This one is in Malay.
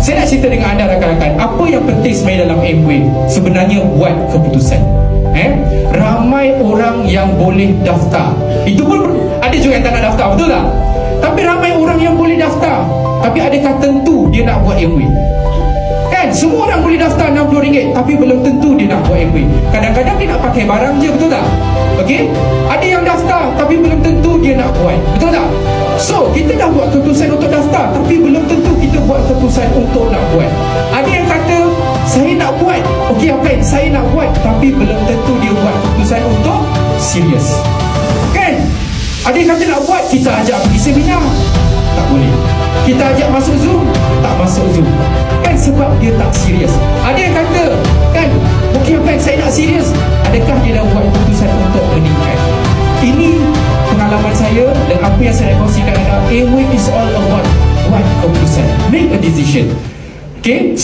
Saya nak cerita dengan anda rakan-rakan, apa yang penting sebenarnya dalam Amway? Sebenarnya buat keputusan. Ramai orang yang boleh daftar. Itu pun ada juga yang tak nak daftar, betul tak? Tapi ramai orang yang boleh daftar, tapi adakah tentu dia nak buat Amway? Kan semua orang boleh daftar RM60, tapi belum tentu dia nak buat Amway. Kadang-kadang dia nak pakai barang je, betul tak? Okey, ada yang daftar tapi belum tentu dia nak buat, betul tak? So kita dah buat keputusan untuk daftar, tapi belum tentu kita buat keputusan untuk nak buat. Ada yang kata saya nak buat, okey apa? Saya nak buat, tapi belum tentu dia buat keputusan untuk serius. Kan? Ada yang kata nak buat, kita ajak pergi seminar, tak boleh. Kita ajak masuk Zoom, tak masuk Zoom. Kan sebab dia tak serius. Ada yang kata, kan, okey apa? Saya nak serius. Adakah dia dah buat keputusan untuk meningkat? Ini pengalaman saya dan apa yang saya kongsikan adalah Amway is all about buat keputusan. Make a decision. Okay?